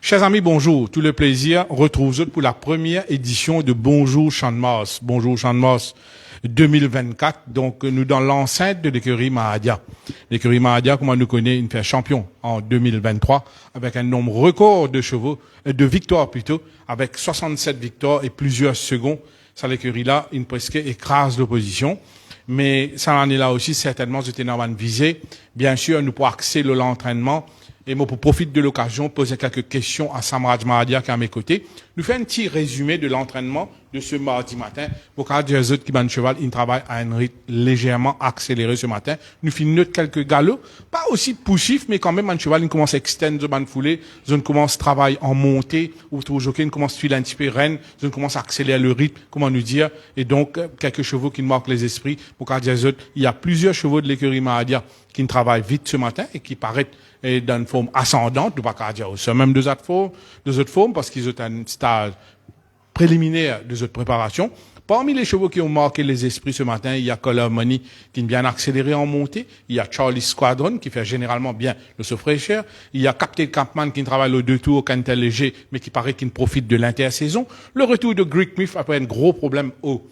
Chers amis, bonjour. Tout le plaisir retrouve-vous pour la première édition de Bonjour Champ de Mars. Bonjour Champ de Mars 2024. Donc, nous dans l'enceinte de l'écurie Mahadia. L'écurie Mahadia, comme on nous connaît, il fait champion en 2023 avec un nombre record de chevaux, de victoires plutôt, avec 67 victoires et plusieurs seconds. Ça, l'écurie-là, il presque écrase l'opposition. Mais ça en est là aussi, certainement, j'étais dans une visée. Bien sûr, nous pourrons axer l'entraînement. Et moi, pour profiter de l'occasion, poser quelques questions à Samraj Mahadia qui est à mes côtés. Nous faisons un petit résumé de l'entraînement de ce mardi matin. Pour qu'il y ait des autres qui battent cheval, ils travaillent à un rythme légèrement accéléré ce matin. Nous finissons quelques galops. Pas aussi poussif, mais quand même, un cheval, il commence à extendre de foulée. Ils commence à travailler en montée. Ou tout jockey, il commence à filer un petit peu reine. Ils commence à accélérer le rythme, comment nous dire. Et donc, quelques chevaux qui marquent les esprits. Pour qu'il y ait des autres, il y a plusieurs chevaux de l'écurie Mahadia qui travaillent vite ce matin et qui paraissent dans une forme ascendante, ou pas qu'à dire aussi, même deux autres formes, parce qu'ils ont un stade préliminaire de autres préparations. Parmi les chevaux qui ont marqué les esprits ce matin, il y a Color Money qui est bien accéléré en montée. Il y a Charlie Squadron qui fait généralement bien le fraîcheur. Il y a Captain Campman qui travaille au deux tours au canter léger, mais qui paraît qu'il profite de l'intersaison. Le retour de Greek Myth après un gros problème au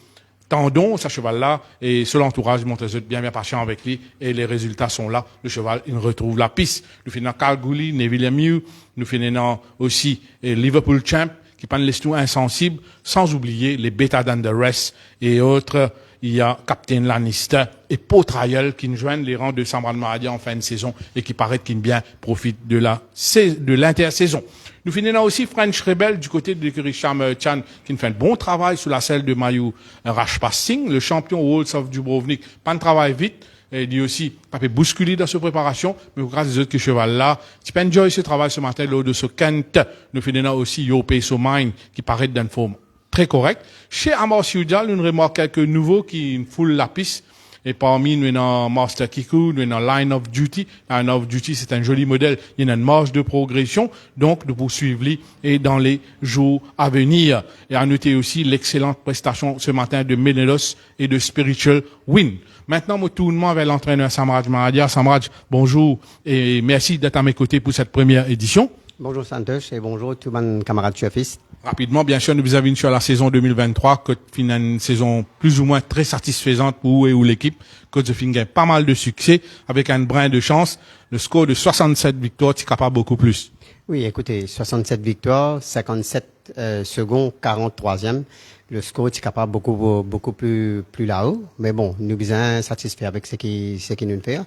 tendon, ce cheval-là, et sur l'entourage, montre bien patient avec lui, et les résultats sont là. Le cheval, il retrouve la piste. Nous finissons Calgary, Neville Mew, nous finissons aussi Liverpool Champ, qui prennent les tout insensibles, sans oublier les Beta Danderous et autres. Il y a Captain Lannister et Potrail qui nous joignent les rangs de Samraj Mahadia en fin de saison et qui paraît qu'ils bien profitent de l'intersaison. Nous finissons aussi French Rebel du côté de l'écurie Charmer Chan qui fait un bon travail sous la selle de Mayu Rajpal Singh, le champion Worlds of Dubrovnik. Pas de travail vite. Et dit aussi, pas fait bousculer dans sa préparation, mais grâce aux autres que cheval là, tu peux enjoy ce travail ce matin, lors de ce Kent. Nous finissons aussi Yo Peso Mine qui paraît d'une forme très correcte. Chez Amor Ciudad, nous remarquons quelques nouveaux qui foulent la piste. Et parmi nous, avons Master Kiku, nous avons Line of Duty. Line of Duty, c'est un joli modèle. Il y a une marge de progression. Donc, de poursuivre et dans les jours à venir. Et à noter aussi l'excellente prestation ce matin de Menelos et de Spiritual Win. Maintenant, moi, tout le monde avec l'entraîneur Samraj Mahadia. Samraj, bonjour et merci d'être à mes côtés pour cette première édition. Bonjour Santosh et bonjour tout mon camarade chefiste. Rapidement, bien sûr, nous avons sur la saison 2023, que une saison plus ou moins très satisfaisante pour vous et ou l'équipe, que vous avez pas mal de succès, avec un brin de chance, le score de 67 victoires, tu es capable beaucoup plus. Oui, écoutez, 67 victoires, 57 secondes, 43e. Le score est capable beaucoup plus là-haut, mais bon, nous sommes satisfaits avec ce qui nous fait.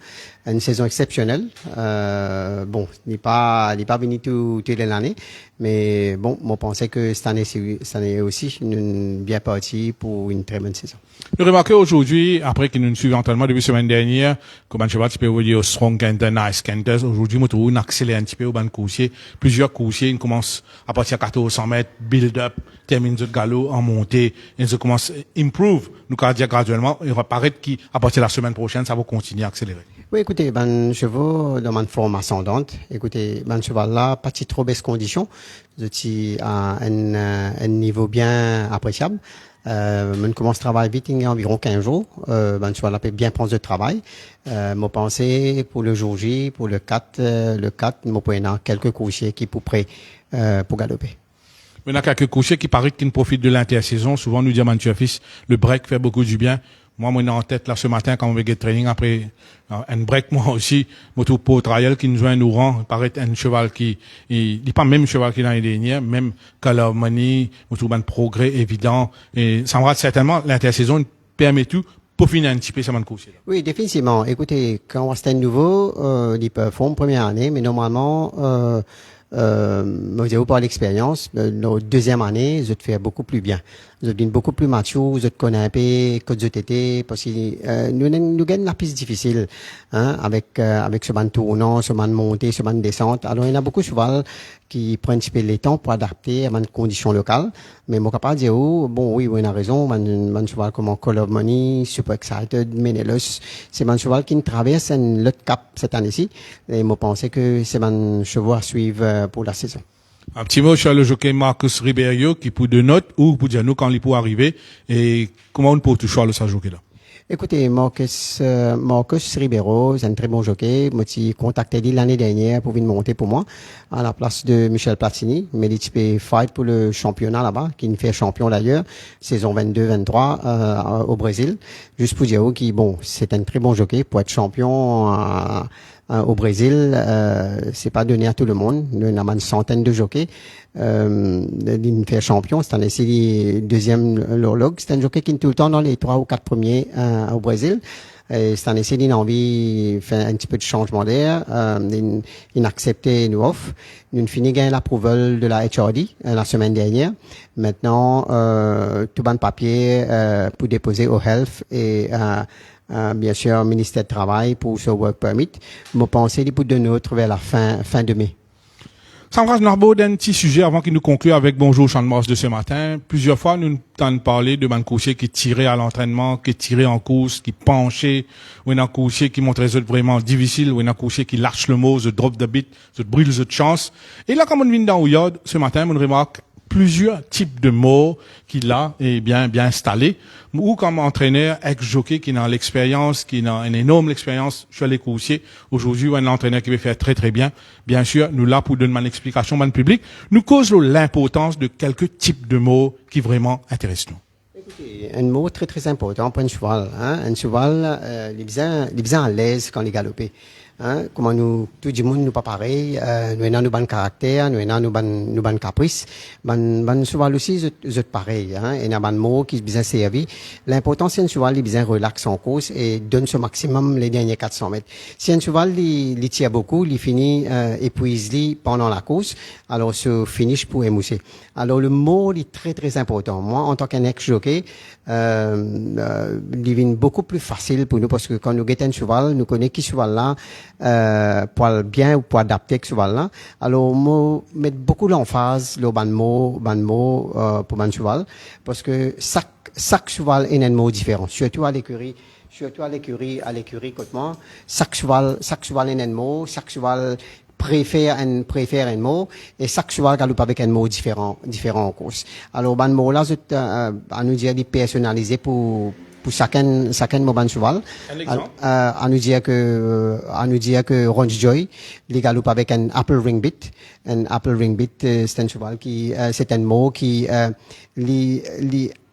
Une saison exceptionnelle. Bon, il n'est pas venu toute l'année, mais bon, moi pensais que cette année aussi, une bien partie pour une très bonne saison. Nous remarquons aujourd'hui, après que nous suivons entraînement depuis la semaine dernière, comme un cheval, tu peux vous dire strong canter, nice canters. Aujourd'hui, nous trouvons accéléré un petit peu au ban de coursier. Plusieurs coursiers, ils commencent à partir à 1400 mètres, build up, termine le galop en montée, et ils commencent à improve. Nous, dire graduellement, il va paraître qu'à partir de la semaine prochaine, ça va continuer à accélérer. Oui, écoutez, ben, chevaux dans une forme ascendante. Écoutez, ben, cheval là, pas de trop baisse condition. Je suis à un niveau bien appréciable. On commence à travailler vite, il y a environ 15 jours. Ben, cheval là peut bien prendre le travail. Moi, pensé pour le jour J, pour le 4, moi, pour y avoir quelques coursiers qui pour prêt, pour galoper. Il y a quelques coursiers qui paraissent qu'ils profitent de l'intersaison. Souvent, nous disons, fils, le break fait beaucoup du bien. Moi, je suis en tête là ce matin quand on va get training après un break, moi aussi, mon tour pour trial qui nous joint nous rend, paraît un cheval il n'est pas même cheval qu'il l'année dernière, même Color Money, mon tour un progrès évident. Et ça me rate certainement, l'intersaison permet tout pour finir un petit peu, ça m'a course. Oui, définitivement. Écoutez, quand on reste nouveau, ils peuvent faire une première année, mais normalement, vous par l'expérience, notre deuxième année, vous faites beaucoup plus bien. Vous êtes beaucoup plus mature, vous êtes connu un peu que vous étiez, parce que nous gagnons la piste difficile, hein, avec ce ban tournant, ce ban montée, ce ban descente. Alors il y en a beaucoup de chevaux qui prennent un petit peu le temps pour adapter à une condition locale. Mais moi capable de dire bon oui, on a raison, man cheval comme Call of Money, Super Excited, Menelos, c'est man cheval qui traverse un autre cap cette année-ci. Et moi pensais que c'est man chevaux à suivre pour la saison. Un petit mot sur le jockey Marcus Ribeiro qui pour deux notes ou pour dire nous quand il peut arriver et comment on peut toucher le sa jockey là. Écoutez, Marcus Ribeiro, c'est un très bon jockey. Moi, j'ai contacté lui l'année dernière pour venir monter pour moi à la place de Michel Platini. Mais il peut fight pour le championnat là-bas, qui nous fait champion d'ailleurs, saison 22-23 au Brésil. Juste pour dire qui, bon, c'est un très bon jockey pour être champion au Brésil. C'est pas donné à tout le monde. Nous avons une centaine de jockeys. Il nous fait champion. C'est un essai deuxième l'horloge. C'est un jockey qui est tout le temps dans les 3 ou 4 premiers au Brésil. C'est un essai d'une envie de faire un petit peu de changement d'air. Il a accepté nous offre. Nous fini gagner l'approval de la HRD la semaine dernière. Maintenant, tout bon papier pour déposer au Health et bien sûr ministère du Travail pour ce work permit. Je pense qu'il peut donner autre vers la fin de mai. Sandra Narbo, d'un petit sujet avant qu'il nous conclue avec Bonjour Champ de Mars de ce matin. Plusieurs fois, nous t'en parlé de Mancoutier qui tirait à l'entraînement, qui tirait en course, qui penchait, ou un Mancoutier qui montrait des vraiment difficile, ou un Mancoutier qui lâche le mot, the drop the beat, the brûle the chance. Et là, comme on vient dans Ouyod, ce matin, on remarque plusieurs types de mots qu'il a bien installés, ou comme entraîneur ex-jockey qui a l'expérience, qui a une énorme expérience sur les coursiers. Aujourd'hui, un entraîneur qui veut faire très très bien. Bien sûr, nous là pour donner une explication dans le public, nous cause l'importance de quelques types de mots qui vraiment intéressent nous. Écoutez, un mot très très important pour un cheval. Un cheval, il est bien à l'aise quand il galope. Comment nous, tout le monde nous pas pareil, nous avons nos bons caractères, nous avons nos bons caprices, ban cheval aussi, c'est pareil, et nous avons mots qui bien servi. L'important, c'est un cheval, il bien relax en course et donne ce maximum les derniers 400 mètres. Si un cheval, il tire beaucoup, il finit, épuisé pendant la course, alors ce finish pour émousser. Alors le mot, il est très très important. Moi, en tant qu'un ex-jockey, il devient beaucoup plus facile pour nous parce que quand nous guettons un cheval, nous connaissons qui cheval là, pour bien ou pour adapter ce cheval-là. Alors, moi, mettre beaucoup d'emphase, le ban mot, pour ban cheval, parce que chaque cheval est un mot différent. Surtout à l'écurie, côté moi, chaque cheval est un mot, chaque cheval préfère un mot, et chaque cheval galope avec un mot différent en course. Alors, ban mot là, à nous dire, personnalisé pour chacun mot ban cheval. Un exemple? À nous dire que Ron Joy, il galope avec un Apple Ring Bit. Un Apple Ring Bit, c'est un cheval c'est un mot qui,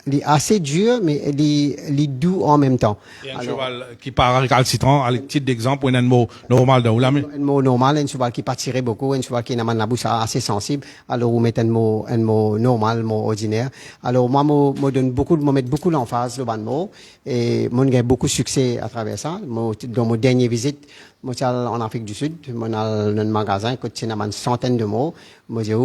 il est assez dur, mais il est doux en même temps. Et un cheval qui part récalcitrant, à titre d'exemple, un mot normal de Oulame. Un mot normal, un cheval qui pas tiré beaucoup, un cheval qui a la bouche assez sensible. Alors, on met un mot normal, mot ordinaire. Alors, moi, donne mettre beaucoup l'emphase, le bon mot. Et, moi, j'ai beaucoup de succès à travers ça. Dans mon dernière visite, moi, en Afrique du Sud, moi, dans un magasin, écoute, il y a une centaine de mots. Moi, j'ai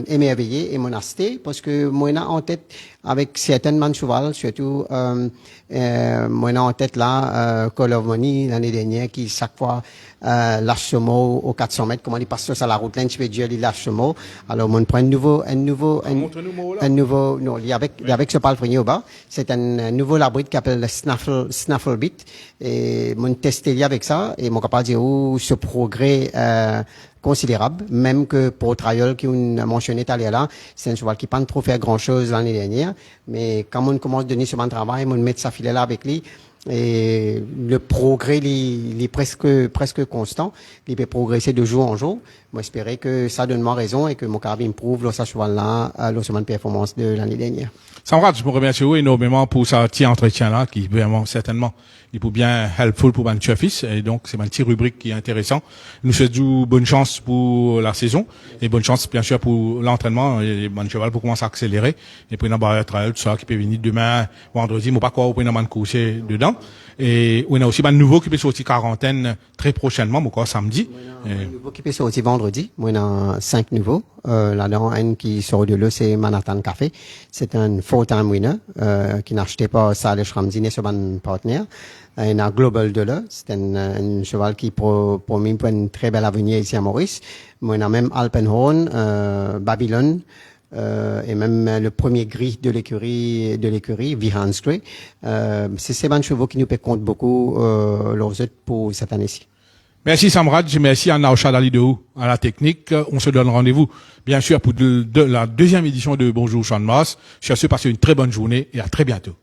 émerveillé et mon acheté parce que moi, en tête, avec certaines man cheval, surtout, moi, en tête là, Call of Money, l'année dernière, qui chaque fois, lâche ce mot aux 400 mètres, comment il passe sur la route, là, tu peux dire, il lâche ce mot. Alors, on prend un nouveau, non, il y avec ce palefrenier au bas. C'est un nouveau labrite qui s'appelle le Snaffle Beat. Et, mon testé avec ça, et mon capable de dire, ce progrès, considérable, même que pour Trial qui on mentionné tout à l'heure là, c'est un cheval qui pas trop faire grand chose l'année dernière, mais quand on commence à donner ce bon travail, on met sa filet là avec lui, et le progrès il est presque constant, il peut progresser de jour en jour. Moi j'espérais que ça donne moi raison et que mon carabine prouve ce cheval là, le semaine performance de l'année dernière. Samrat, je vous remercie énormément pour ce petit entretien là qui vraiment certainement il peut bien helpful pour mon fils et donc c'est ma petite rubrique qui est intéressant. Nous souhaitons bonne chance pour la saison et bonne chance bien sûr pour l'entraînement et mon cheval pour commencer à accélérer et puis on a barrière trial tout ça qui peut venir demain vendredi mais pas quoi on peut en coucher dedans et on a aussi un nouveau qui peut sortir quarantaine très prochainement mais quoi samedi. Un nouveau qui peut sortir vendredi. Moi on a 5 nouveaux là-dedans un qui sort de là c'est Manhattan Café. C'est un full-time winner qui n'a acheté pas Saleh Ramzine sur mon partenaire. Il y a Global de là, c'est un cheval qui promet pour une très belle avenir ici à Maurice. Moi, on a même Alpenhorn, Babylone, et même le premier gris de l'écurie, Vihans Grey. C'est ces bons chevaux qui nous comptent beaucoup, leurs autres pour cette année-ci. Merci Samrad, merci à Naoshad Alidou à la technique. On se donne rendez-vous, bien sûr, pour la deuxième édition de Bonjour Champ de Mars. Je suis sûr de passer une très bonne journée et à très bientôt.